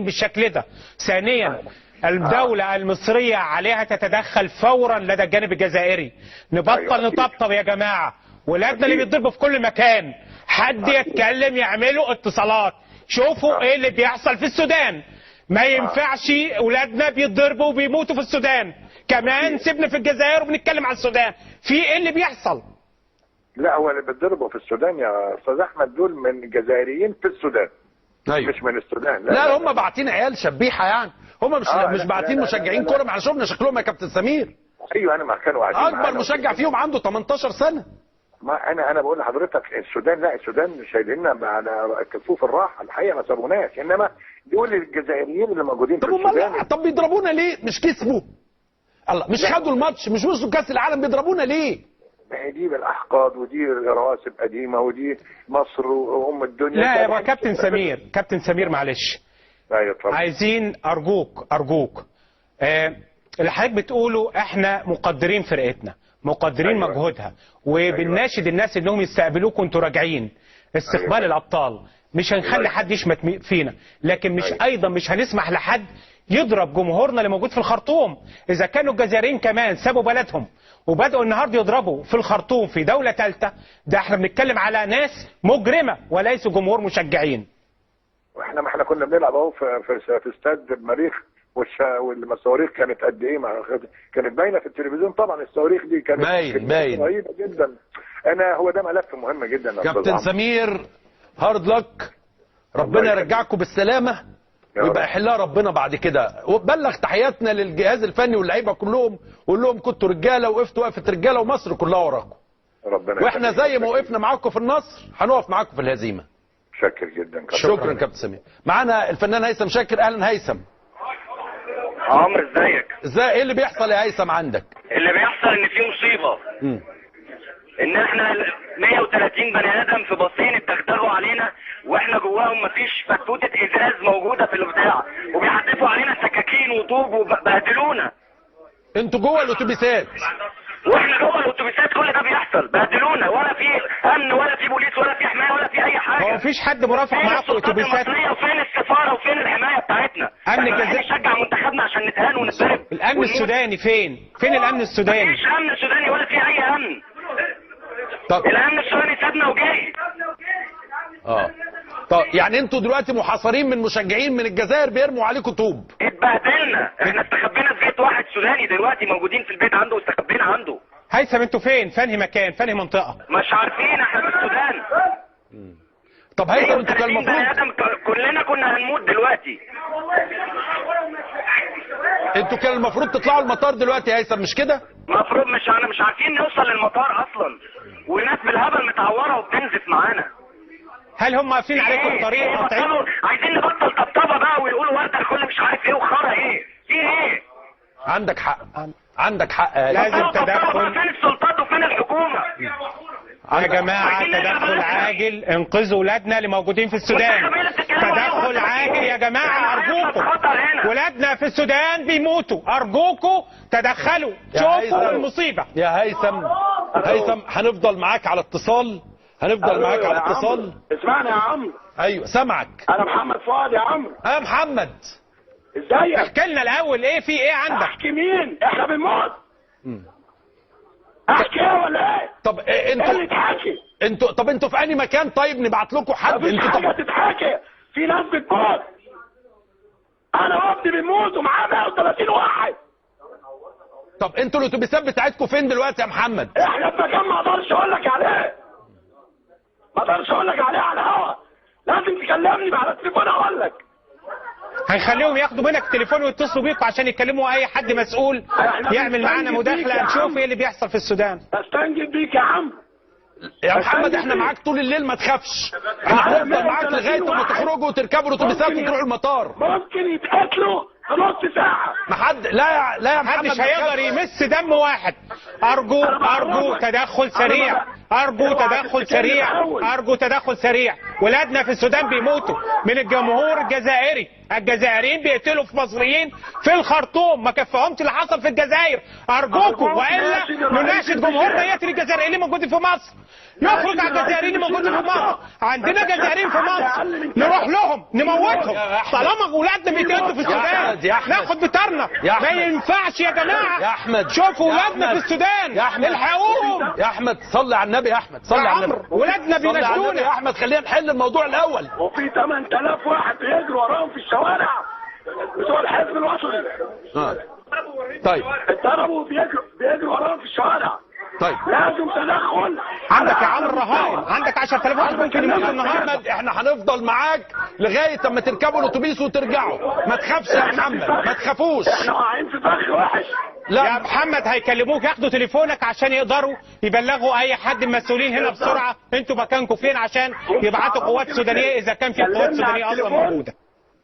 بالشكل ده. ثانيا الدولة المصرية عليها تتدخل فورا لدى الجانب الجزائري. نبطل نطبطب يا جماعة، ولادنا اللي بيتضربوا في كل مكان حد يتكلم يعملوا اتصالات. شوفوا ايه اللي بيحصل في السودان. ما ينفعش ولادنا بيتضربوا وبيموتوا في السودان، كمان سيبنا في الجزائر وبنتكلم على السودان. في ايه اللي بيحصل؟ لا هو اللي بيتضربوا في السودان يا استاذ احمد دول من جزائريين في السودان. أيوة. مش من السودان. لا هم باعتين عيال شبيحه يعني، هم مش باعتين مشجعين كوره. على شفنا شكلهم يا كابتن سمير. ايوه انا ما كانوا قاعدين اكبر مشجع فيهم عنده 18 سنه. ما انا بقول لحضرتك السودان، لا السودان شايليننا على كفوف الراحه الحقيقه، ما سابوناش. انما دول الجزائريين اللي موجودين في السودان. طب بيضربونا ليه؟ مش كسبوا؟ الله، مش خدوا الماتش؟ مش وصلوا كاس العالم؟ بيضربونا ليه؟ دي بالاحقاد ودي رواسب قديمه ودي مصر وام الدنيا. لا يا كابتن سمير، كابتن سمير معلش. ايوه طبعا. عايزين ارجوك اللي حضرتك بتقوله احنا مقدرين فرقتنا، مقدرين أيوة. مجهودها، وبنناشد الناس انهم يستقبلوكم وانتوا راجعين استقبال أيوة. الابطال. مش هنخلي أيوة. حد يشمت فينا، لكن مش أيوة. ايضا مش هنسمح لحد يضرب جمهورنا اللي موجود في الخرطوم. اذا كانوا الجزائريين كمان سابوا بلدهم وبداوا النهارده يضربوا في الخرطوم في دوله ثالثه، ده احنا بنتكلم على ناس مجرمه وليسوا جمهور مشجعين. ما احنا كنا بنلعب اهو في استاد المريخ، والصواريخ كانت قد ايه؟ كانت باينه في التلفزيون طبعا. الصواريخ دي كانت باين رهيبه جدا. هو ده ملف مهم جدا. كابتن سمير هارد لك، ربنا يرجعكم بالسلامه ويبقى يحلها ربنا بعد كده. وبلغ تحياتنا للجهاز الفني واللعيبه كلهم، وقول لهم كنتوا رجاله وقفتوا وقفه رجاله، ومصر كلها وراكم. ربنا واحنا زي ما وقفنا معاكم في النصر هنقف معاكم في الهزيمه. شاكر جدا كابتن. شكرا كابتن سمير. معانا الفنان هيثم شاكر. اهلا هيثم. عمرو ازيك؟ ازاي؟ ايه اللي بيحصل يا هيثم عندك؟ اللي بيحصل ان في مصيبه. ان احنا 130 بني ادم في باصين اتدغدغوا علينا، واحنا جواهم مفيش فتوته ازاز موجوده في البتاع، وبيحدفوا علينا سكاكين وطوب وبهدلونا. انتوا جوه الاتوبيسات؟ واحنا جوه الاتوبيسات كل ده بيحصل، بهدلونا، ولا في امن ولا في بوليس ولا في حمايه ولا في اي حاجه. هو مفيش حد مرافق معاكم في الاتوبيسات؟ وفين السفاره وفين الحمايه بتاعتنا؟ امن الجزائر نشجع منتخبنا عشان نتهان ونتضرب. الامن السوداني فين الامن السوداني؟ مفيش امن سوداني ولا في اي امن. طب الامن السوداني سابنا وجاي. طب يعني انتوا دلوقتي محاصرين من مشجعين من الجزائر بيرموا عليكم طوب؟ اتبهدلنا، احنا استخبينا في بيت واحد سوداني دلوقتي، موجودين في البيت عنده واستخبينا عنده. هيثم انتوا فين؟ فانهي مكان؟ فانهي منطقه؟ مش عارفين، احنا في السودان. طب هيثم انتوا كان المفروض كلنا كنا هنموت دلوقتي. انتوا كان المفروض تطلعوا المطار دلوقتي يا هيثم، مش كده؟ المفروض مش عارفين نوصل للمطار اصلا، وناس بالهبل متعوره وبتنزف معانا. هل هم قافلين عليكم الطريق قاطعين؟ عايزين نبطل طبطبه بقى ويقولوا ورده الكل مش عارف ايه وخرا ايه في ايه. عندك حق يا لازم تدخل. فين السلطات وفين الحكومه يا جماعه؟ تدخل عاجل، انقذوا ولادنا اللي موجودين في السودان. تدخل عاجل يا جماعه ارجوكم، ولادنا في السودان بيموتوا، ارجوكم تدخلوا شوفوا المصيبه. يا هيثم هنفضل معاك على اتصال، اسمعني يا عمرو. ايوه سامعك. انا محمد فؤاد يا عمرو. يا محمد ازيك؟ احكي لنا الاول ايه في ايه عندك؟ احكي مين؟ احنا بنموت. احكي ايه ولا ايه؟ طب اللي تحكي؟ انتوا في انهي مكان؟ طيب نبعت لكم حد. مفيش حاجه تتحكي، في ناس بتموت. انا وابني بنموت ومعاه 130 واحد. طب انتوا الاتوبيسات بتاعتكم فين دلوقتي يا محمد؟ احنا في مكان ما اقدرش اقول لك عليه، على الهوا. لازم تكلمني على التليفون اقول لك. هنخليهم ياخدوا منك التليفون ويتصلوا بيكم عشان يكلموا اي حد مسؤول يعمل معانا مداخله نشوف ايه اللي بيحصل في السودان. استنجد بيك يا عمرو. يا محمد احنا معاك طول الليل ما تخافش، احنا هنفضل معاك لغايه ما تخرجوا وتركبوا الاتوبيسات وتروحوا المطار. ممكن يتقتلوا في نص ساعه. ما حد لا يا محمد محدش هيقدر يمس دم واحد. ارجو تدخل سريع، ارجو تدخل سريع، ارجو تدخل سريع. ولادنا في السودان بيموتوا من الجمهور الجزائري، الجزائريين بيقتلوا في مصريين في الخرطوم، ما كفاهمش اللي حصل في الجزائر. ارجوكم والا نناشد جمهورنا يقتل الجزائريين اللي موجودين في مصر، يخرج على الجزائريين اللي موجودين في مصر. عندنا جزائريين في مصر نروح لهم نموتهم طالما ولادنا بيتقتلوا في السودان ناخد بطارنا. ما ينفعش يا جماعه. يا احمد شوفوا ولادنا في السودان الحقوهم. يا احمد صلي على النبي. يا احمد صلي على النبي. ولادنا صلي على النبي بيناشدونا. يا احمد. خلينا نحل الموضوع الاول. وفي 8000 واحد بيجروا وراهم في الشوارع بتوع الحزب الوطني. طيب اتضربوا بيجروا وراهم في الشوارع. طيب لازم تدخل. عندك يا عمرو رهائن، عندك 10,000 واحد ممكن يموتوا النهارده. محمد احنا هنفضل معاك لغايه اما تركبوا الاتوبيس وترجعوا. ما تخافش يا محمد، ما تخافوش. احنا واقعين في فخ وحش. يا محمد هيكلموك ياخدوا تليفونك عشان يقدروا يبلغوا اي حد من المسؤولين هنا بسرعه انتوا مكانكم فين عشان يبعتوا قوات سودانيه اذا كان في قوات سودانيه اصلا موجوده.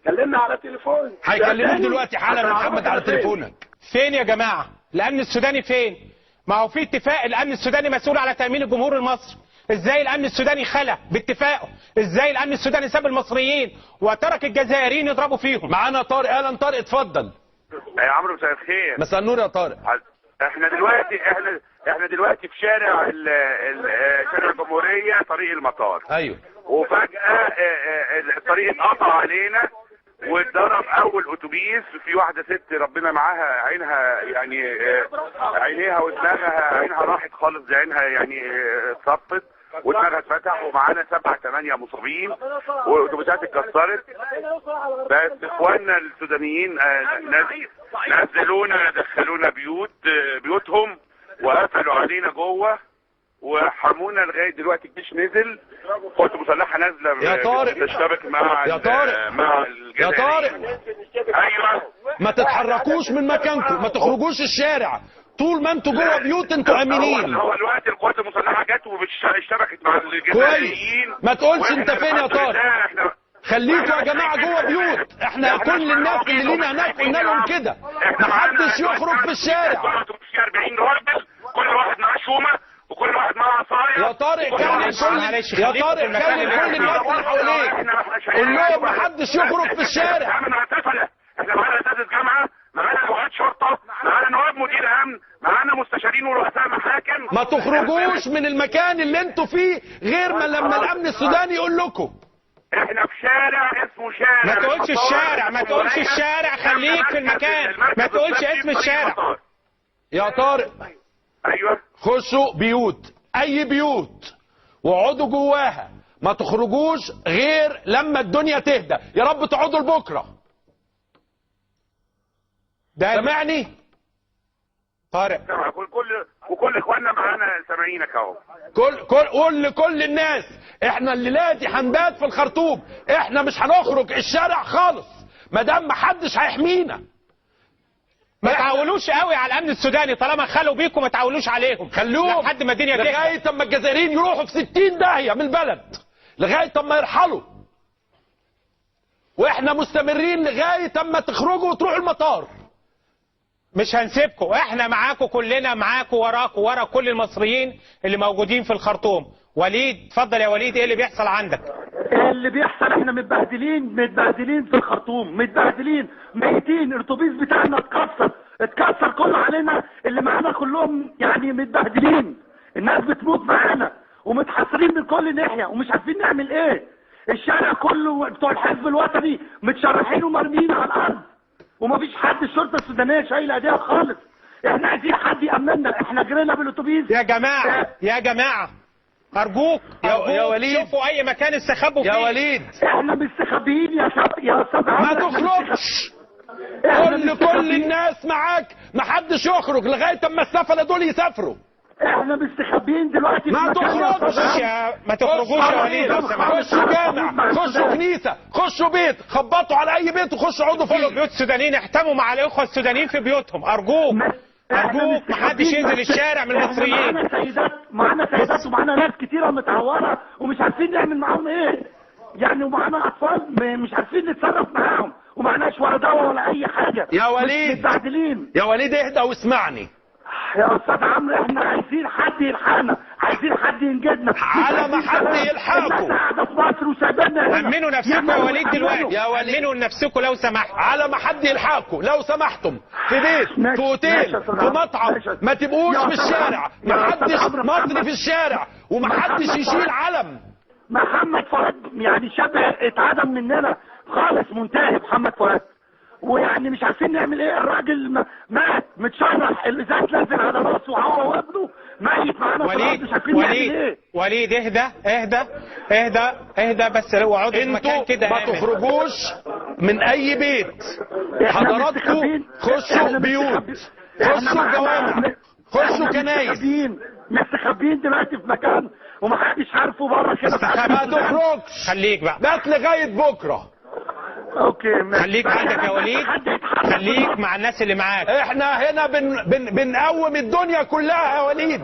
كلمنا على تليفون. هيكلموك دلوقتي حالا يا محمد على تليفونك. فين يا جماعه؟ الامن السوداني فين؟ ما هو في اتفاق الامن السوداني مسؤول على تامين الجمهور المصري. ازاي الامن السوداني خلى باتفاقه؟ ازاي الامن السوداني ساب المصريين وترك الجزائريين يضربوا فيهم؟ معانا طارق. اهلا طارق، اتفضل. يا عمرو مساء الخير. مساء النور يا طارق. احنا دلوقتي في شارع شارع الجمهوريه طريق المطار. ايوه. وفجاه الطريق اتقطع علينا واتضرب اول اتوبيس في واحده ست ربنا معاها عينها يعني عينيها ودماغها عينها راحت خالص، دي عينها يعني اتصفت ودماغها اتفتح، ومعانا 7 8 مصابين واتوبيسات اتكسرت. بس اخواننا السودانيين نزلونا دخلونا بيوتهم وقفلوا علينا جوه وحرمونا لغايه دلوقتي. الجيش نزل، قوات مسلحه نازله يا طارق تشتبك مع يا طارق مع يا طارق ايوه. ما تتحركوش من مكانكم، ما تخرجوش الشارع طول ما انتوا جوه بيوت. انتوا امنين. هو الوقت القوات المسلحه جت واشتبكت مع الجزائريين. كويس. ما تقولش انت فين يا طارق. خليكوا يا جماعه جوه بيوت. احنا كل الناس اللي لينا هناك قلنا لهم كده، محدش يخرج في الشارع. 40 راجل كل واحد معاه شومه وكل واحد معاه عصايه. يا طارق كلم كل يا طارق كلم كل الناس اللي حواليك، قول لهم محدش يخرج في الشارع. احنا معانا اساتذه جامعه، معانا لغات شرطه، معانا نواب مدير امن، معانا مستشارين ورؤساء محاكم. ما تخرجوش من المكان اللي انتوا فيه غير ما لما الامن السوداني يقول لكم. احنا في شارع اسمه شارع. ما تقولش الشارع، ما تقولش الشارع، خليك في المكان، ما تقولش اسم الشارع. يا طارق ايوه. خشوا بيوت، اي بيوت، واقعدوا جواها، ما تخرجوش غير لما الدنيا تهدى. يا رب تقعدوا لبكره. سامعني طارق؟ وكل اخواننا معانا سامعينك اهو. قول لكل الناس احنا الليله دي هنبات في الخرطوم، احنا مش هنخرج الشارع خالص ما دام محدش هيحمينا. ما تعولوش قوي على الامن السوداني، طالما خلوا بيكم ما تعولوش عليهم، خلوهم لحد ما الدنيا تهدى، لغايه اما الجزائريين يروحوا في 60 داهيه من البلد، لغايه اما يرحلوا. واحنا مستمرين لغايه اما تخرجوا وتروحوا المطار. مش هنسيبكم، احنا معاكم، كلنا معاكم، وراكم، ورا كل المصريين اللي موجودين في الخرطوم. وليد اتفضل يا وليد، ايه اللي بيحصل عندك؟ اللي بيحصل احنا متبهدلين في الخرطوم، متبهدلين ميتين. الاتوبيس بتاعنا اتكسر كله علينا، اللي معانا كلهم يعني متبهدلين. الناس بتموت معانا ومتحصرين من كل ناحيه ومش عارفين نعمل ايه. الشارع كله بتوع الحزب الوطني متشرحين ومرميين على الارض، ومفيش حد الشرطه السودانيه شايله ايديها خالص. احنا عايزين حد يامننا. احنا جرينا بالاتوبيس يا جماعه يا جماعه، ارجوك يا وليد شوفوا اي مكان استخبوا فيه. يا وليد احنا مستخبيين يا استاذ ما تخرجش. قول لكل الناس معاك محدش يخرج لغايه اما السفله دول يسافروا. احنا مستخبيين دلوقتي. ما تخرجش. ما تخرجوش يا وليد لو سمحت. خشوا جامع، خشوا كنيسه، خشوا بيت، خبطوا على اي بيت وخشوا اقعدوا كل فيه. بيوت السودانيين احتموا مع الاخوه السودانيين في بيوتهم. ارجوك ارجوك محدش ينزل الشارع من المصريين. معانا سيدات ومعانا ناس كتيره متعوره ومش عارفين نعمل معاهم ايه يعني، ومعانا اطفال مش عارفين نتصرف معاهم، ومعناش ولا دواء ولا اي حاجه. يا وليد متبهدلين. يا وليد اهدى واسمعني يا استاذ عمرو، احنا عايزين حد يلحقنا. عايزين حد ينجدنا على ما حد يلحقكم. الناس قاعده في مصر وسايبانا هنا. امنوا نفسكم يا وليد دلوقتي، يا وليد. امنوا نفسكم لو سمحت. على ما حد يلحقكم لو سمحتم، في بيت، ماشي، في اوتيل، ماشي يا في أستاذ مطعم، ماشي. ما تبقوش يا في أستاذ الشارع، يا ما أستاذ حدش عمرو مصري محمد. في الشارع، وما حدش يشيل علم. محمد فؤاد يعني شبه اتعدم مننا خالص، منتهي محمد فؤاد، ويعني مش عارفين نعمل ايه. الراجل مات متشرح، الازاز نازل على راسه وهو وابنه ميت معانا في الارض، مش عارفين نعمل ايه. وليد اهدى بس اقعدوا في مكان انتوا كده ما آمن. تخرجوش من اي بيت، حضراتكم خشوا بيوت، خشوا جوامع، خشوا كنايس، مستخبيين دلوقتي في مكان ومحدش عارفه بره كده. ما تخرجش، خليك بقى، بات لغايه بكره. اوكي ماشي. خليك عندك يا وليد، خليك مع الناس اللي معاك. احنا هنا بنقوم الدنيا كلها يا وليد،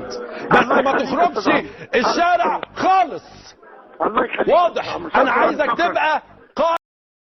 بس ما تخرجش الشارع خالص. الله يخليك. واضح. انا عايزك تبقى